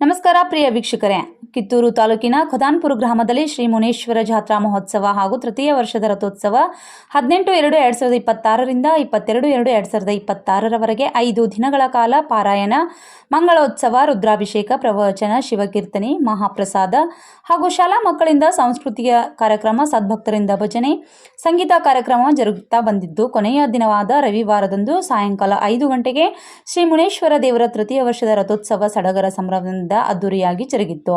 ನಮಸ್ಕಾರ ಪ್ರಿಯ ವೀಕ್ಷಕರೇ, ಕಿತ್ತೂರು ತಾಲೂಕಿನ ಖದಾನ್ಪುರ ಗ್ರಾಮದಲ್ಲಿ ಶ್ರೀ ಮುನೇಶ್ವರ ಜಾತ್ರಾ ಮಹೋತ್ಸವ ಹಾಗೂ ತೃತೀಯ ವರ್ಷದ ರಥೋತ್ಸವ 18-2-2026 ರಿಂದ 22-2-2026 5 ದಿನಗಳ ಕಾಲ ಪಾರಾಯಣ, ಮಂಗಳೋತ್ಸವ, ರುದ್ರಾಭಿಷೇಕ, ಪ್ರವಚನ, ಶಿವಕೀರ್ತನೆ, ಮಹಾಪ್ರಸಾದ ಹಾಗೂ ಶಾಲಾ ಮಕ್ಕಳಿಂದ ಸಾಂಸ್ಕೃತಿಕ ಕಾರ್ಯಕ್ರಮ, ಸದ್ಭಕ್ತರಿಂದ ಭಜನೆ, ಸಂಗೀತ ಕಾರ್ಯಕ್ರಮ ಜರುಗುತ್ತಾ ಬಂದಿದ್ದು, ಕೊನೆಯ ದಿನವಾದ ರವಿವಾರದಂದು ಸಾಯಂಕಾಲ 5 ಗಂಟೆಗೆ ಶ್ರೀ ಮುನೇಶ್ವರ ದೇವರ ತೃತೀಯ ವರ್ಷದ ರಥೋತ್ಸವ ಸಡಗರ ಸಂಭ್ರಮದಿಂದ ಅದ್ದೂರಿಯಾಗಿ ಜರುಗಿತ್ತು.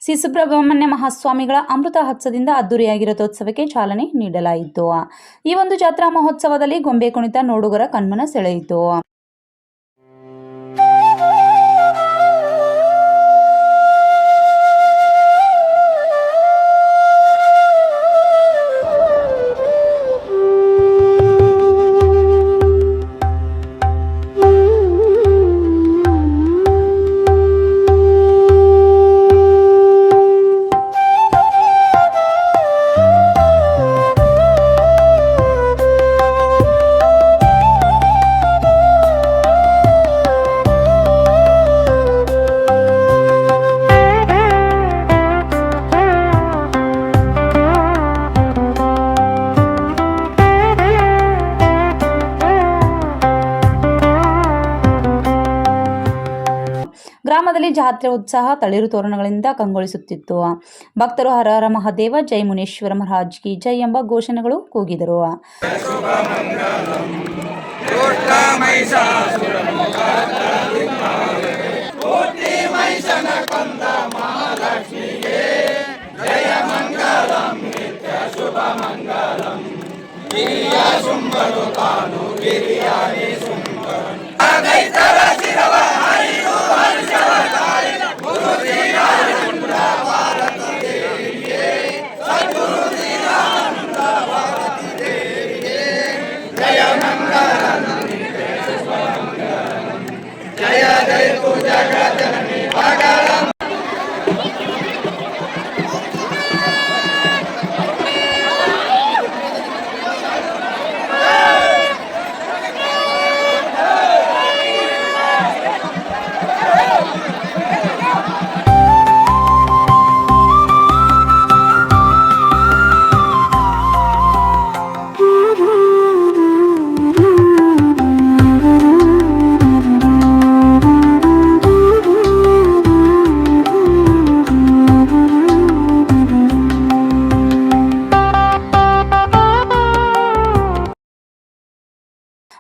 ಶ್ರೀ ಸುಬ್ರಹ್ಮಣ್ಯ ಮಹಾಸ್ವಾಮಿಗಳ ಅಮೃತ ಹಸ್ತದಿಂದ ಅದ್ದೂರಿಯಾಗಿ ರಥೋತ್ಸವಕ್ಕೆ ಚಾಲನೆ ನೀಡಲಾಯಿತು. ಈ ಒಂದು ಜಾತ್ರಾ ಮಹೋತ್ಸವದಲ್ಲಿ ಗೊಂಬೆ ಕುಣಿತ ನೋಡುಗರ ಕಣ್ಮನ ಸೆಳೆಯಿತು. ಗ್ರಾಮದಲ್ಲಿ ಜಾತ್ರೆ ಉತ್ಸಾಹ ತಳಿರು ತೋರಣಗಳಿಂದ ಕಂಗೊಳಿಸುತ್ತಿತ್ತು. ಭಕ್ತರು ಹರ ಹರ ಮಹಾದೇವ, ಜೈ ಮುನೇಶ್ವರ ಮಹಾರಾಜ್ ಕಿ ಜೈ ಎಂಬ ಘೋಷಣೆಗಳು ಕೂಗಿದರು.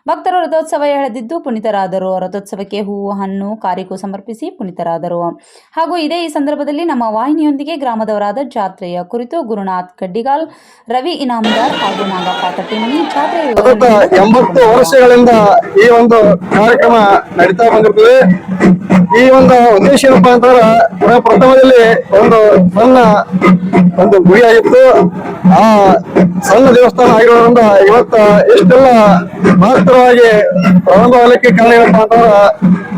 ಭಕ್ತರು ರಥೋತ್ಸವ ಎಳೆದಿದ್ದು ಪುನೀತರಾದರು. ರಥೋತ್ಸವಕ್ಕೆ ಹೂವು, ಹಣ್ಣು, ಕಾರಿಕೂ ಸಮರ್ಪಿಸಿ ಪುನೀತರಾದರು. ಹಾಗೂ ಈ ಸಂದರ್ಭದಲ್ಲಿ ನಮ್ಮ ವಾಹಿನಿಯೊಂದಿಗೆ ಗ್ರಾಮದವರಾದ ಜಾತ್ರೆಯ ಕುರಿತು ಗುರುನಾಥ್ ಗಡ್ಡಿಗಾಲ್, ರವಿ ಇನಾಮದಾರ್ ಹಾಗೂ ನಾಗಪ್ಪ ಕಟ್ಟಿಮನಿ ಜಾತ್ರೆಯ 80 ವರ್ಷಗಳಿಂದ ಈ ಒಂದು ಕಾರ್ಯಕ್ರಮ ನಡೀತಾ ಬಂದಿರ್ತದೆ. ಈ ಒಂದು ಉದ್ದೇಶ ಏನಪ್ಪಾ ಅಂತಂದ್ರೆ, ಪ್ರಥಮದಲ್ಲಿ ಒಂದು ಸಣ್ಣ ಗುಡಿಯಾಗಿತ್ತು. ಆ ಸಣ್ಣ ದೇವಸ್ಥಾನ ಆಗಿರೋದ್ರಿಂದ ಇವತ್ತ ಎಷ್ಟೆಲ್ಲ ಮಹತ್ತರವಾಗಿ ಪ್ರಾರಂಭವಾಗಲಿಕ್ಕೆ ಕಾರಣ ಏನಪ್ಪಾ ಅಂತಂದ್ರ,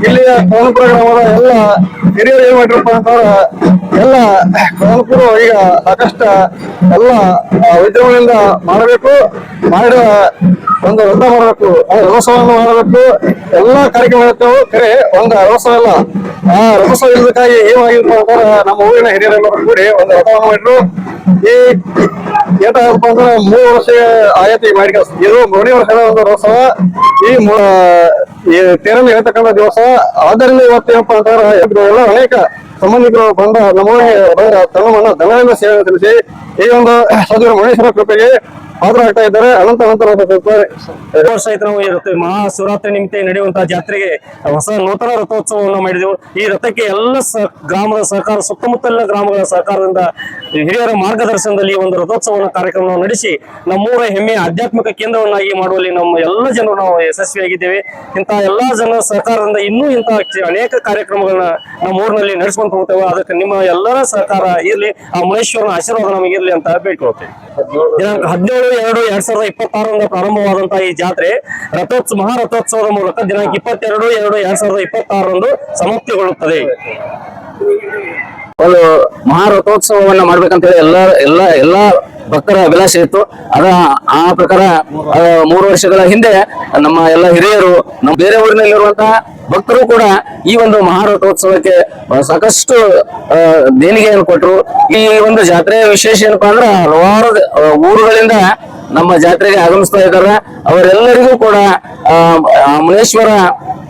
ಇಲ್ಲಿಯ ಖದಾನ್ಪುರ ಗ್ರಾಮದ ಎಲ್ಲ ಹಿರಿಯರು ಏನ್ ಮಾಡಿರಪ್ಪ ಅಂತಂದ್ರ, ಎಲ್ಲ ಖದಾನ್ಪುರ ಈಗ ಸಾಕಷ್ಟ ಎಲ್ಲ ವಿದ್ಯಮಾನದಿಂದ ಮಾಡಬೇಕು, ಮಾಡಿ ಒಂದು ರಥ ಮಾಡಬೇಕು, ರಥೋತ್ಸವವನ್ನು ಮಾಡಬೇಕು, ಎಲ್ಲಾ ಕಾರ್ಯಕ್ರಮ ಇರ್ತವೆ. ಕರೆ ಒಂದು ರಥೋತ್ಸವ ಇಲ್ಲ. ಆ ರಥೋತ್ಸವ ಇಲ್ಲದಕ್ಕಾಗಿ ಏನಾಗಿತ್ತು ಅಂತಂದ್ರೆ, ನಮ್ಮ ಊರಿನ ಹಿರಿಯರೆಲ್ಲರೂ ಕೂಡಿ ಒಂದು ರಥವನ್ನು ಮಾಡಿದ್ರು. ಈ ಏನಾಗಪ್ಪ ಅಂದ್ರೆ 3 ವರ್ಷ ಆಯತಿ ಮಾಡಿ ಇದು 3ನೇ ವರ್ಷದ ಒಂದು ರಥೋತ್ಸವ. ಈ ತೇರನ್ನು ಹೇಳ್ತಕ್ಕಂಥ ದಿವಸ. ಆದ್ದರಿಂದ ಇವತ್ತು ಏನಪ್ಪಾ ಅಂತಂದ್ರೆ, ಎಲ್ಲ ಅನೇಕ ಸಂಬಂಧಿಕರು ಬಂದ ನಮ್ಮೂರಿಗೆ ತನ್ನ ಧನದಿಂದ ಸೇವೆ ಸಲ್ಲಿಸಿ ಈ ಒಂದು ಸದ್ಗುರು ಮುನೇಶ್ವರ ಕೃಪೆಗೆ ಪಾತ್ರರಾಗ್ತಾ ಇದ್ದಾರೆ. ಅನಂತ ವರ್ಷ ಆಯ್ತು ನಾವು ಈ ಮಹಾಶಿವರಾತ್ರಿ ನಿಮಿತ್ತ ನಡೆಯುವಂತಹ ಜಾತ್ರೆಗೆ ಹೊಸ ನೂತನ ರಥೋತ್ಸವವನ್ನು ಮಾಡಿದೆವು. ಈ ರಥಕ್ಕೆ ಎಲ್ಲ ಗ್ರಾಮದ ಸಹಕಾರ, ಸುತ್ತಮುತ್ತಲಿನ ಗ್ರಾಮಗಳ ಸಹಕಾರದಿಂದ ಹಿರಿಯರ ಮಾರ್ಗದರ್ಶನದಲ್ಲಿ ಈ ಒಂದು ರಥೋತ್ಸವ ಕಾರ್ಯಕ್ರಮವನ್ನು ನಡೆಸಿ ನಮ್ಮೂರ ಹೆಮ್ಮೆಯ ಆಧ್ಯಾತ್ಮಿಕ ಕೇಂದ್ರವನ್ನಾಗಿ ಮಾಡುವಲ್ಲಿ ನಮ್ಮ ಎಲ್ಲ ಜನರು ನಾವು ಯಶಸ್ವಿಯಾಗಿದ್ದೇವೆ. ಇಂತಹ ಎಲ್ಲಾ ಜನರ ಸಹಕಾರದಿಂದ ಇನ್ನೂ ಇಂತಹ ಅನೇಕ ಕಾರ್ಯಕ್ರಮಗಳನ್ನ ನಮ್ಮ ಊರಿನಲ್ಲಿ ನಡೆಸ್ಕೊಂಡು ಹೋಗ್ತೇವೆ. ಅದಕ್ಕೆ ನಿಮ್ಮ ಎಲ್ಲರ ಸಹಕಾರ ಇರಲಿ, ಆ ಮುನೇಶ್ವರನ ಆಶೀರ್ವಾದ ನಮಗಿರ್ಲಿ ಅಂತ ಬೇಡ್ಕೊಳ್ತೇವೆ. ದಿನಾಂಕ 17/2/2026 ಪ್ರಾರಂಭವಾದಂತಹ ಈ ಜಾತ್ರೆ ಮಹಾರಥೋತ್ಸವದ ಮೂಲಕ ದಿನಾಂಕ 22/2/2026 ಸಮಾಪ್ತಿಗೊಳ್ಳುತ್ತದೆ. ಒಂದು ಮಹಾರಥೋತ್ಸವವನ್ನ ಮಾಡ್ಬೇಕಂತ ಹೇಳಿ ಎಲ್ಲಾ ಭಕ್ತರ ಅಭಿಲಾಷೆ ಇತ್ತು. ಆ ಪ್ರಕಾರ 3 ವರ್ಷಗಳ ಹಿಂದೆ ನಮ್ಮ ಎಲ್ಲ ಹಿರಿಯರು, ನಮ್ಮ ಬೇರೆ ಊರಿನಲ್ಲಿರುವಂತಹ ಭಕ್ತರು ಕೂಡ ಈ ಒಂದು ಮಹಾರಥೋತ್ಸವಕ್ಕೆ ಸಾಕಷ್ಟು ದೇಣಿಗೆಯನ್ನು ಕೊಟ್ಟರು. ಈ ಒಂದು ಜಾತ್ರೆಯ ವಿಶೇಷ ಏನಪ್ಪಾ ಅಂದ್ರೆ ಹಲವಾರು ಊರುಗಳಿಂದ ನಮ್ಮ ಜಾತ್ರೆಗೆ ಆಗಮಿಸ್ತಾ ಇದ್ದಾರೆ. ಅವರೆಲ್ಲರಿಗೂ ಕೂಡ ಮುನೇಶ್ವರ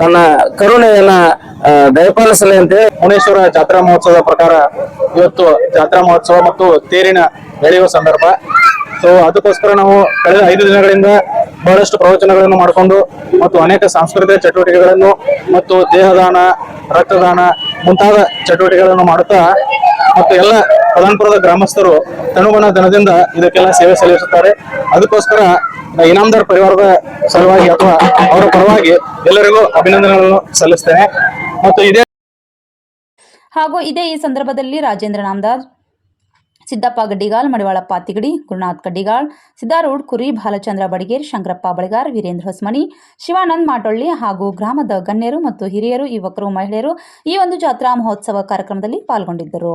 ತನ್ನ ಕರುಣೆಯನ್ನ ದಯಪಾಲಿಸಲಿ ಅಂತೇಳಿ ಮುನೇಶ್ವರ ಜಾತ್ರಾ ಮಹೋತ್ಸವದ ಪ್ರಕಾರ ಇವತ್ತು ಜಾತ್ರಾ ಮಹೋತ್ಸವ ಮತ್ತು ತೇರಿನ ಎಳೆಯುವ ಸಂದರ್ಭ. ಸೊ ಅದಕ್ಕೋಸ್ಕರ ನಾವು ಕಳೆದ 5 ದಿನಗಳಿಂದ ಬಹಳಷ್ಟು ಪ್ರವಚನಗಳನ್ನು ಮಾಡಿಕೊಂಡು ಮತ್ತು ಅನೇಕ ಸಾಂಸ್ಕೃತಿಕ ಚಟುವಟಿಕೆಗಳನ್ನು ಮತ್ತು ದೇಹದಾನ, ರಕ್ತದಾನ ಮುಂತಾದ ಚಟುವಟಿಕೆಗಳನ್ನು ಮಾಡುತ್ತಾ ಮತ್ತು ಎಲ್ಲ ಪದಾನ್ಪುರದ ಗ್ರಾಮಸ್ಥರು ತನುಗುಣ ಧನದಿಂದ ಇದಕ್ಕೆಲ್ಲ ಸೇವೆ ಸಲ್ಲಿಸುತ್ತಾರೆ. ಅದಕ್ಕೋಸ್ಕರ ಇನಾಮದಾರ್ ಪರಿವಾರದ ಸಲುವಾಗಿ ಅಥವಾ ಅವರ ಪರವಾಗಿ ಎಲ್ಲರಿಗೂ ಅಭಿನಂದನೆಗಳನ್ನು ಸಲ್ಲಿಸ್ತೇನೆ. ಮತ್ತು ಇದೇ ಈ ಸಂದರ್ಭದಲ್ಲಿ ರಾಜೇಂದ್ರ ನಾಮದಾರ್, ಸಿದ್ದಪ್ಪ ಗಡ್ಡಿಗಾಲ್, ಮಡಿವಾಳಪ್ಪ ತಿಗಡಿ, ಗುರುನಾಥ್ ಕಡ್ಡಿಗಾಳ್, ಸಿದ್ದಾರೂಢ್ ಕುರಿ, ಬಾಲಚಂದ್ರ ಬಡಿಗೇರ್, ಶಂಕರಪ್ಪ ಬಳಿಗಾರ್, ವೀರೇಂದ್ರ ಹೊಸ್ಮನಿ, ಶಿವಾನಂದ್ ಮಾಟೊಳ್ಳಿ ಹಾಗೂ ಗ್ರಾಮದ ಗಣ್ಯರು ಮತ್ತು ಹಿರಿಯರು, ಯುವಕರು, ಮಹಿಳೆಯರು ಈ ಒಂದು ಜಾತ್ರಾ ಮಹೋತ್ಸವ ಕಾರ್ಯಕ್ರಮದಲ್ಲಿ ಪಾಲ್ಗೊಂಡಿದ್ದರು.